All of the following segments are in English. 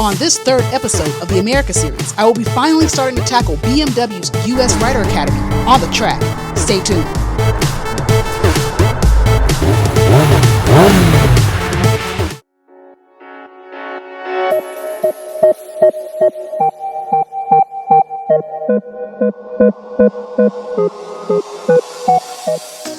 On this third episode of the America series, I will be finally starting to tackle BMW's US Rider Academy on the track. Stay tuned.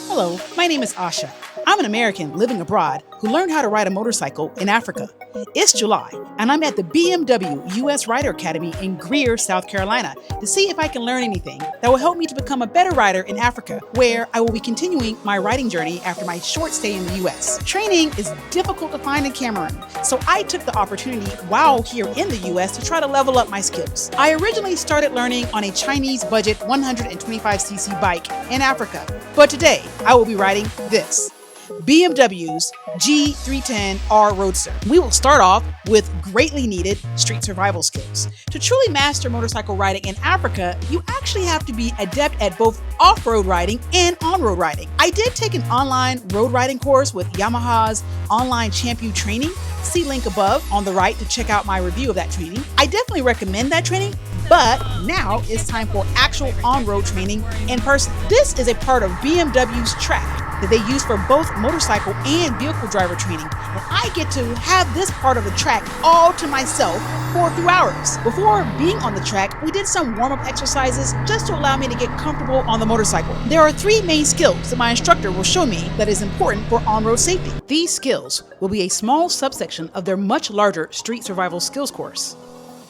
Hello, my name is Asha. I'm an American living abroad who learned how to ride a motorcycle in Africa. It's July, and I'm at the BMW US Rider Academy in Greer, South Carolina, to see if I can learn anything that will help me to become a better rider in Africa, where I will be continuing my riding journey after my short stay in the US. Training is difficult to find in Cameroon, so I took the opportunity while here in the US to try to level up my skills. I originally started learning on a Chinese budget 125cc bike in Africa, but today I will be riding this. BMW's G310R Roadster. We will start off with greatly needed street survival skills. To truly master motorcycle riding in Africa, you actually have to be adept at both off-road riding and on-road riding. I did take an online road riding course with Yamaha's online champion training. See link above on the right to check out my review of that training. I definitely recommend that training, but now it's time for actual on-road training in person. This is a part of BMW's track that they use for both motorcycle and vehicle driver training. And I get to have this part of the track all to myself for a few hours. Before being on the track, we did some warm-up exercises just to allow me to get comfortable on the motorcycle. There are three main skills that my instructor will show me that is important for on-road safety. These skills will be a small subsection of their much larger street survival skills course.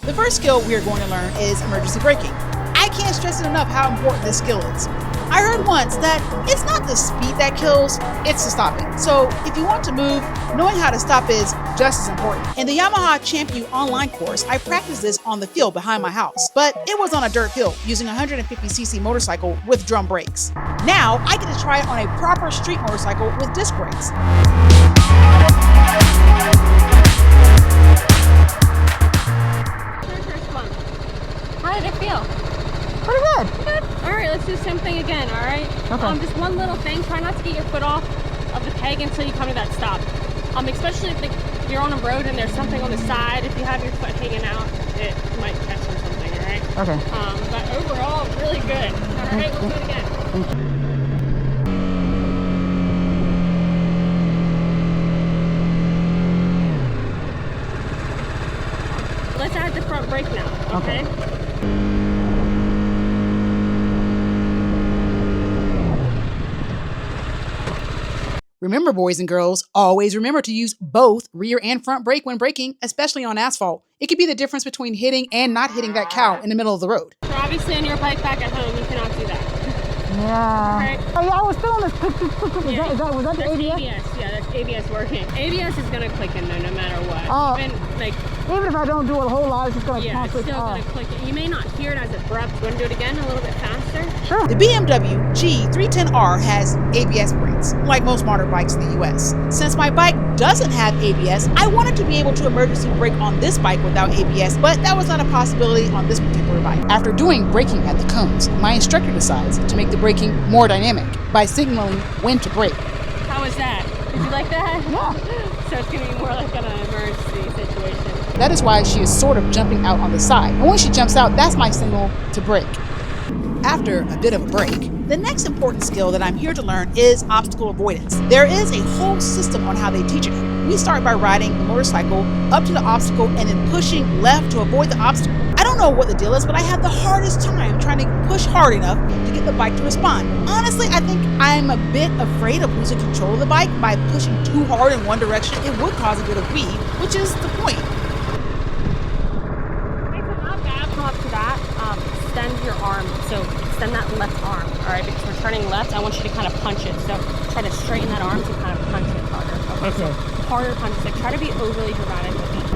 The first skill we are going to learn is emergency braking. I can't stress it enough how important this skill is. I heard once that it's not the speed that kills, it's the stopping. So if you want to move, knowing how to stop is just as important. In the Yamaha Champion online course, I practiced this on the field behind my house, but it was on a dirt field using a 150cc motorcycle with drum brakes. Now I get to try it on a proper street motorcycle with disc brakes. How did it feel? Pretty good. Good. All right, let's do the same thing again, all right? Okay. Just one little thing. Try not to get your foot off of the peg until you come to that stop. Especially if you're on a road and there's something on the side. If you have your foot hanging out, it might catch on something, all right? Okay. But overall, really good. All right, we'll do it again. Let's add the front brake now, okay? Remember, boys and girls, always remember to use both rear and front brake when braking, especially on asphalt. It could be the difference between hitting and not hitting that cow in the middle of the road. So obviously on your bike back at home, you cannot do that. Yeah. Right. Oh yeah, I was feeling this click. Yeah. Was that the That's ABS? Yeah, that's ABS working. ABS is gonna click in there no matter what. Oh. Even if I don't do it a whole lot, it's just gonna yeah, it's click still gonna click in. You may not hear it as it revs. You wanna do it again a little bit faster? Sure. The BMW G310R has ABS brakes, like most modern bikes in the US. Since my bike doesn't have ABS, I wanted to be able to emergency brake on this bike without ABS, but that was not a possibility on this particular bike. After doing braking at the cones, my instructor decides to make the braking more dynamic by signaling when to brake. How was that? Did you like that? Yeah. So it's gonna be more like an emergency situation. That is why she is sort of jumping out on the side. And when she jumps out, that's my signal to brake. After a bit of a break, the next important skill that I'm here to learn is obstacle avoidance. There is a whole system on how they teach it here. We start by riding the motorcycle up to the obstacle and then pushing left to avoid the obstacle. I don't know what the deal is, but I have the hardest time trying to push hard enough to get the bike to respond. Honestly, I think I'm a bit afraid of losing control of the bike by pushing too hard in one direction. It would cause a bit of weave, which is the point. Okay, so not bad. Come up to that. Extend your arm. So extend that left arm, all right? Because we're turning left, I want you to kind of punch it. So try to straighten that arm to kind of punch it harder. Okay. So harder punches. Like try to be overly dramatic with it.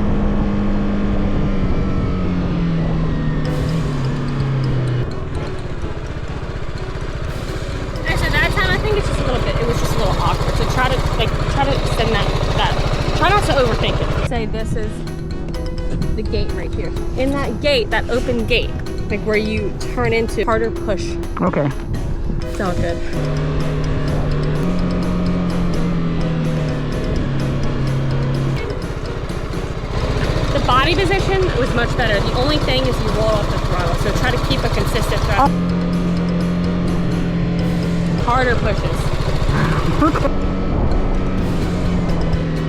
It was just a little awkward. So try to extend that. Try not to overthink it. Say this is the gate right here. In that gate, that open gate, like where you turn into harder push. Okay. Sounds good. The body body position was much better. The only thing is you roll off the throttle, so try to keep a consistent throttle. Harder pushes.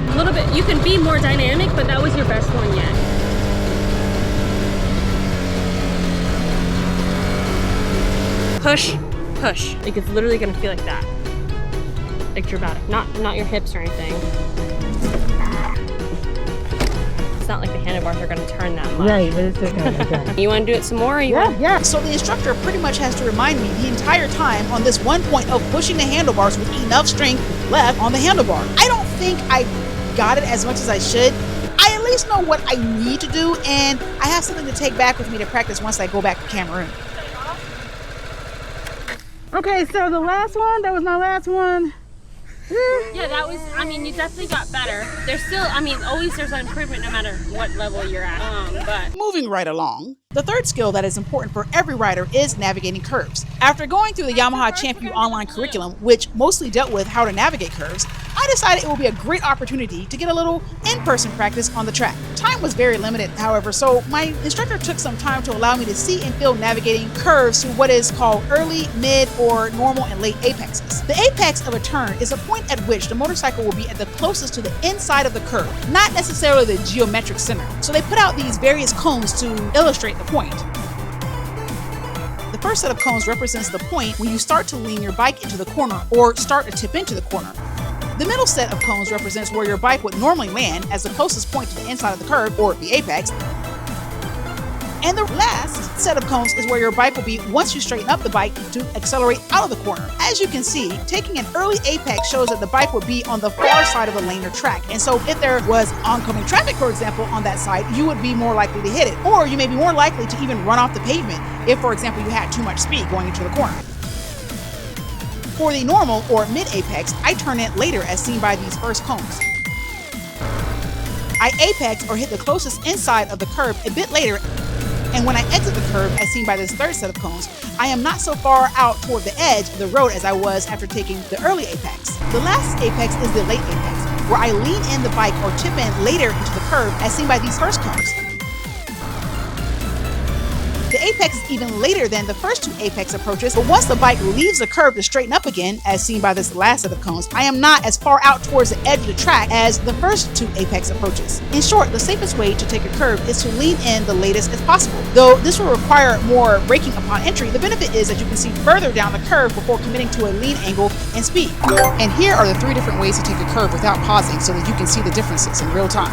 A little bit, you can be more dynamic, but that was your best one yet. Push, push. Like it's literally gonna feel like that. Like dramatic, not your hips or anything. It's not like the handlebars are gonna turn that much. Right, but it's just gonna be done. You wanna do it some more? Or you wanna... Yeah. So the instructor pretty much has to remind me the entire time on this one point of pushing the handlebars with enough strength left on the handlebar. I don't think I got it as much as I should. I at least know what I need to do, and I have something to take back with me to practice once I go back to Cameroon. Okay, so the last one, that was my last one. Yeah, that was, I mean, you definitely got better. There's still, I mean, always there's an improvement no matter what level you're at. But Moving right along, the third skill that is important for every rider is navigating curves. After going through the Yamaha Champion online curriculum, which mostly dealt with how to navigate curves, I decided it would be a great opportunity to get a little in-person practice on the track. Time was very limited, however, so my instructor took some time to allow me to see and feel navigating curves through what is called early, mid, or normal and late apexes. The apex of a turn is a point at which the motorcycle will be at the closest to the inside of the curve, not necessarily the geometric center. So they put out these various cones to illustrate the point. The first set of cones represents the point when you start to lean your bike into the corner or start to tip into the corner. The middle set of cones represents where your bike would normally land as the closest point to the inside of the curve, or the apex. And the last set of cones is where your bike will be once you straighten up the bike to accelerate out of the corner. As you can see, taking an early apex shows that the bike would be on the far side of the lane or track. And so if there was oncoming traffic, for example, on that side, you would be more likely to hit it. Or you may be more likely to even run off the pavement if, for example, you had too much speed going into the corner. For the normal or mid-apex, I turn in later as seen by these first cones. I apex or hit the closest inside of the curve a bit later, and when I exit the curve as seen by this third set of cones, I am not so far out toward the edge of the road as I was after taking the early apex. The last apex is the late apex, where I lean in the bike or tip in later into the curve as seen by these first cones. The apex is even later than the first two apex approaches, but once the bike leaves the curve to straighten up again, as seen by this last set of cones, I am not as far out towards the edge of the track as the first two apex approaches. In short, the safest way to take a curve is to lean in the latest as possible. Though this will require more braking upon entry, the benefit is that you can see further down the curve before committing to a lean angle and speed. And here are the 3 different ways to take a curve without pausing so that you can see the differences in real time.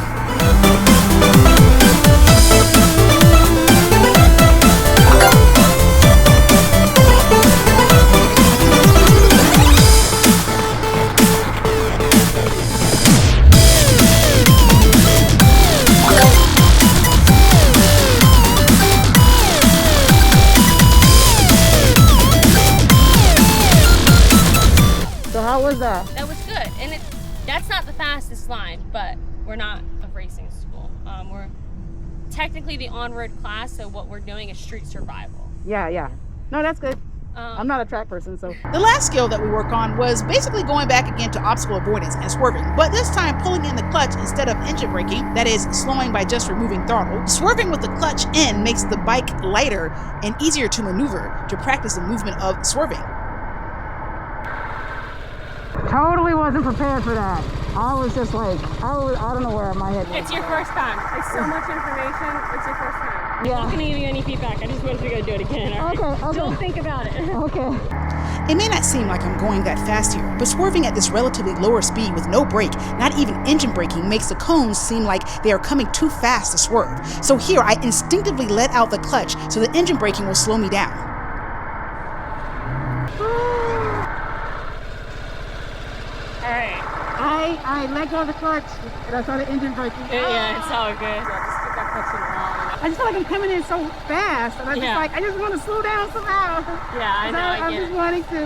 How was that? that was good. And that's not the fastest line, but we're not a racing school. We're technically the onward class, so what we're doing is street survival. Yeah. No, that's good. I'm not a track person, so. The last skill that we work on was basically going back again to obstacle avoidance and swerving, but this time pulling in the clutch instead of engine braking, that is slowing by just removing throttle. Swerving with the clutch in makes the bike lighter and easier to maneuver to practice the movement of swerving. Totally wasn't prepared for that. I was just like, I don't know where my head was. It's your first time. It's so much information. It's your first time. Yeah. I'm not going to give you any feedback. I just wanted to go do it again. All right? Okay. Don't think about it. Okay. It may not seem like I'm going that fast here, but swerving at this relatively lower speed with no brake, not even engine braking, makes the cones seem like they are coming too fast to swerve. So here I instinctively let out the clutch so the engine braking will slow me down. I let go of the clutch and I saw the engine braking. Yeah, it's all good. Yeah, just get that clutch in wrong. I just feel like I'm coming in so fast, and I just want to slow down somehow. Yeah, I know. I'm just wanting to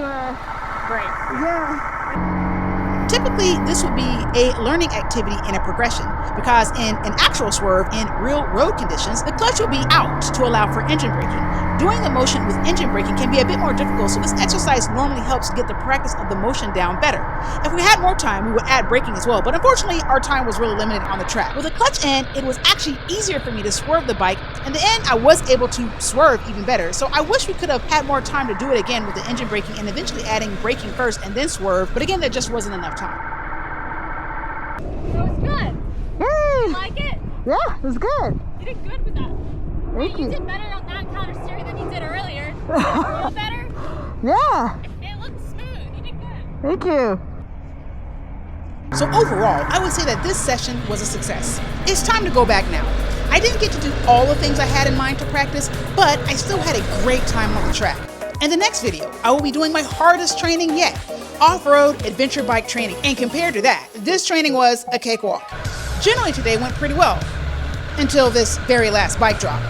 break. Yeah. Typically, this would be a learning activity in a progression, because in an actual swerve in real road conditions, the clutch will be out to allow for engine braking. Doing the motion with engine braking can be a bit more difficult, so this exercise normally helps get the practice of the motion down better. If we had more time, we would add braking as well, but unfortunately our time was really limited on the track. With the clutch in, it was actually easier for me to swerve the bike. In the end, I was able to swerve even better, so I wish we could have had more time to do it again with the engine braking and eventually adding braking first and then swerve, but again, there just wasn't enough time. So it's good. Yay! You like it? Yeah, it was good. You did good with that. Thank You you. did better on that counter steering than you did earlier. A little better. Yeah, It looked smooth. You did good. thank you. So overall, I would say that this session was a success. It's time to go back now. I didn't get to do all the things I had in mind to practice, but I still had a great time on the track. In the next video, I will be doing my hardest training yet, off-road adventure bike training. And compared to that, this training was a cakewalk. Generally today went pretty well, until this very last bike drop.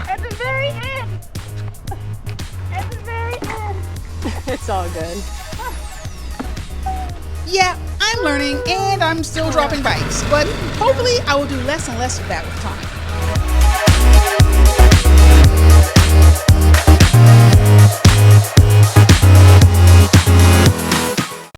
At the very end. At the very end. It's all good. Yeah, I'm learning and I'm still dropping bikes, but hopefully I will do less and less of that with time.